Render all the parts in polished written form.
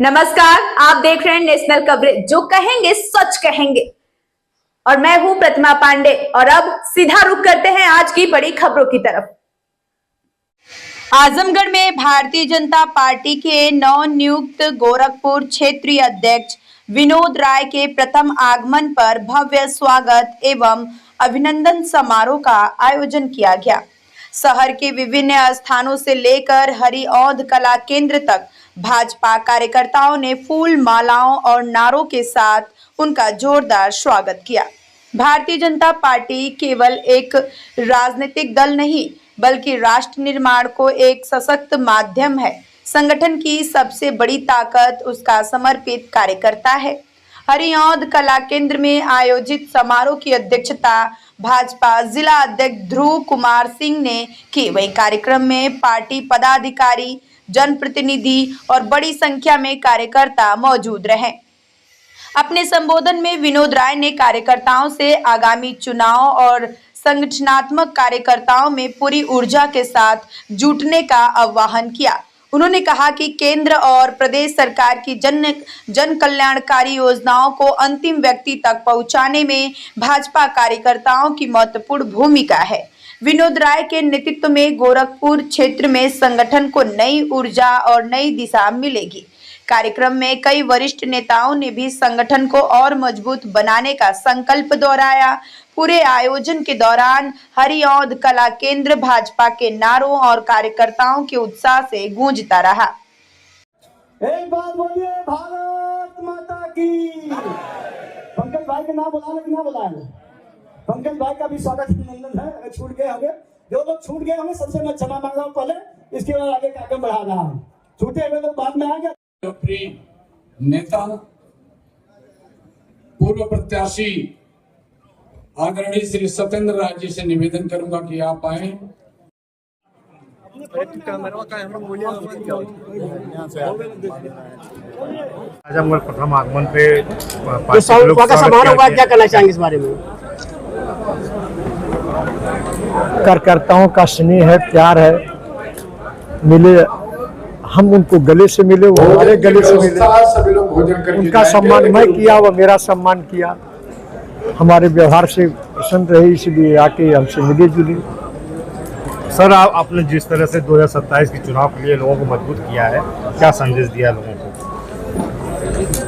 नमस्कार, आप देख रहे हैं नेशनल कवरेज, जो कहेंगे सच कहेंगे। और मैं हूं प्रतिमा पांडे। और अब सीधा रुख करते हैं आज की बड़ी खबरों की तरफ। आजमगढ़ में भारतीय जनता पार्टी के नवनियुक्त गोरखपुर क्षेत्रीय अध्यक्ष विनोद राय के प्रथम आगमन पर भव्य स्वागत एवं अभिनंदन समारोह का आयोजन किया गया। शहर के विभिन्न स्थानों से लेकर हरिऔध कला केंद्र तक भाजपा कार्यकर्ताओं ने फूल, मालाओं और नारों के साथ उनका जोरदार स्वागत किया। भारतीय जनता पार्टी केवल एक राजनीतिक दल नहीं, बल्कि राष्ट्र निर्माण को एक सशक्त माध्यम है। संगठन की सबसे बड़ी ताकत उसका समर्पित कार्यकर्ता है। हरिऔध कला केंद्र में आयोजित समारोह की अध्यक्षता भाजपा जिला अध्यक्ष ध्रुव कुमार सिंह ने की। वहीं कार्यक्रम में पार्टी पदाधिकारी, जनप्रतिनिधि और बड़ी संख्या में कार्यकर्ता मौजूद रहे। अपने संबोधन में विनोद राय ने कार्यकर्ताओं से आगामी चुनाव और संगठनात्मक कार्यकर्ताओं में पूरी ऊर्जा के साथ जुटने का आह्वान किया। उन्होंने कहा कि केंद्र और प्रदेश सरकार की जन कल्याणकारी योजनाओं को अंतिम व्यक्ति तक पहुंचाने में भाजपा कार्यकर्ताओं की महत्वपूर्ण भूमिका है। विनोद राय के नेतृत्व में गोरखपुर क्षेत्र में संगठन को नई ऊर्जा और नई दिशा मिलेगी। कार्यक्रम में कई वरिष्ठ नेताओं ने भी संगठन को और मजबूत बनाने का संकल्प दोहराया। पूरे आयोजन के दौरान हरिऔध कला केंद्र भाजपा के नारों और कार्यकर्ताओं के उत्साह से गूंजता रहा। एक बात बोलिए, भारत माता की। पंकज भाई के नाम बुलाने की ना बुलाए। पंकज भाई का भी स्वागत अभिनंदन है। अगर छूट गए होंगे, जो लोग छूट गए होंगे, सबसे मैं क्षमा मांग रहा हूँ पहले, इसके बाद आगे कार्यक्रम बढ़ा रहा हूँ। छूटे हुए लोग बाद में आएंगे। प्रिय नेता, पूर्व प्रत्याशी आदरणीय श्री सत्येंद्र राय जी से निवेदन करूंगा कि आप आए। आजमगढ़ प्रथम आगमन पे का समारोह हुआ, क्या कहना चाहेंगे इस बारे में? कार्यकर्ताओं का स्नेह है, प्यार है। मिले, हम उनको गले से मिले, वो हमारे गले से मिले। सभी लोग भोजन करके उनका सम्मान मैं किया, वो मेरा सम्मान किया। हमारे व्यवहार से प्रसन्न रहे, इसलिए आके हमसे मिले जुले। सर, आपने जिस तरह से 2027 के चुनाव के लिए लोगों को मजबूत किया है, क्या संदेश दिया लोगों को?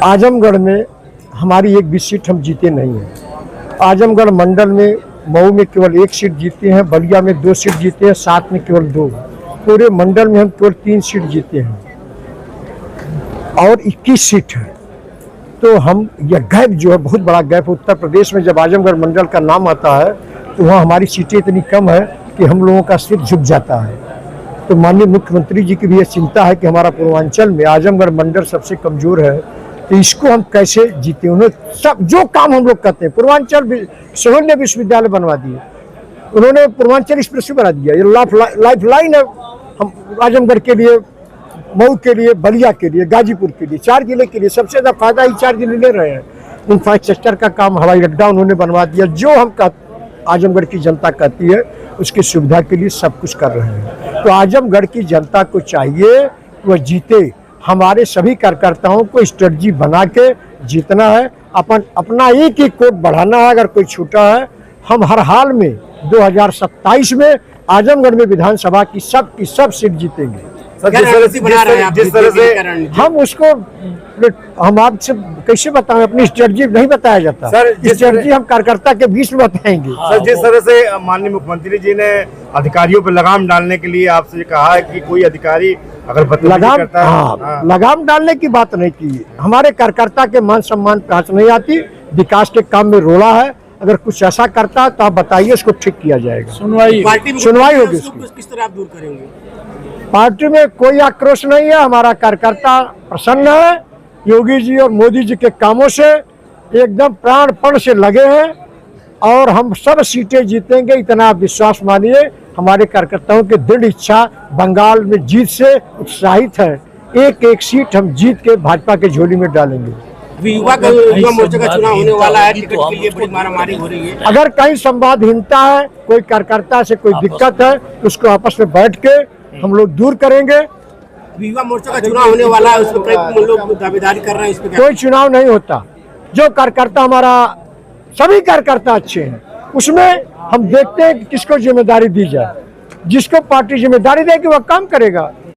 आजमगढ़ में हमारी एक भी सीट हम जीते नहीं हैं। आजमगढ़ मंडल में मऊ में केवल 1 सीट जीते हैं, बलिया में 2 सीट जीते हैं, 7 में केवल 2। पूरे मंडल में हम केवल 3 सीट जीते हैं और 21 सीट है। तो हम यह गैप जो है, बहुत बड़ा गैप। उत्तर प्रदेश में जब आजमगढ़ मंडल का नाम आता है तो वहाँ हमारी सीटें इतनी कम है कि हम लोगों का सिर झुक जाता है। तो माननीय मुख्यमंत्री जी की भी यह चिंता है कि हमारा पूर्वांचल में आजमगढ़ मंडल सबसे कमजोर है, तो इसको हम कैसे जीते। उन्होंने सब जो काम हम लोग करते हैं, पूर्वांचल सोहन्य विश्वविद्यालय बनवा दिए, उन्होंने पूर्वांचल एक्सप्रेस बना दिया। ये लाइफ लाइन है हम आजमगढ़ के लिए, मऊ के लिए, बलिया के लिए, गाजीपुर के लिए, 4 जिले के लिए। सबसे ज़्यादा फायदा ही 4 जिले ले रहे हैं। इंफ्रास्ट्रक्चर का काम, हवाई अड्डा उन्होंने बनवा दिया। जो हम आजमगढ़ की जनता कहती है, उसकी सुविधा के लिए सब कुछ कर रहे हैं। तो आजमगढ़ की जनता को चाहिए वह जीते। हमारे सभी कार्यकर्ताओं को स्ट्रेटजी बना के जीतना है। अपना एक वोट बढ़ाना है। अगर कोई छूटा है, हम हर हाल में 2027 में आजमगढ़ में विधानसभा की सब सीट जीतेंगे। जिस तरह से हम उसको, हम आपसे कैसे बताएं, अपनी स्ट्रेटजी नहीं बताया जाता सर। स्ट्रेटजी हम कार्यकर्ता के बीच में बताएंगे। सर, जिस तरह से माननीय मुख्यमंत्री जी ने अधिकारियों पर लगाम डालने के लिए आपसे कहा है कि कोई अधिकारी अगर बदतमीजी करता है, लगाम डालने की बात नहीं की। हमारे कार्यकर्ता के मान सम्मान पे आंच नहीं आती। विकास के काम में रोड़ा है, अगर कुछ ऐसा करता है तो आप बताइए, उसको ठीक किया जाएगा। सुनवाई होगी उसकी। किस तरह आप दूर करेंगे? पार्टी में कोई आक्रोश नहीं है। हमारा कार्यकर्ता प्रसन्न है। योगी जी और मोदी जी के कामों से एकदम प्राणपण से लगे हैं और हम सब सीटें जीतेंगे, इतना आप विश्वास मानिए। हमारे कार्यकर्ताओं की दृढ़ इच्छा बंगाल में जीत से उत्साहित है। एक सीट हम जीत के भाजपा के झोली में डालेंगे। युवा मोर्चा का चुनाव होने वाला है, टिकट के लिए बड़ी मारामारी हो रही है। अगर कहीं संवादहीनता है, कोई कार्यकर्ता से कोई दिक्कत है, उसको आपस में बैठ के हम लोग दूर करेंगे। युवा मोर्चा का चुनाव होने वाला है, उसमें कई लोग दावेदारी कर रहे हैं, इस पे क्या? कोई चुनाव नहीं होता। जो कार्यकर्ता हमारा, सभी कार्यकर्ता अच्छे हैं, उसमें हम देखते हैं कि किसको जिम्मेदारी दी जाए। जिसको पार्टी जिम्मेदारी देगी वह काम करेगा।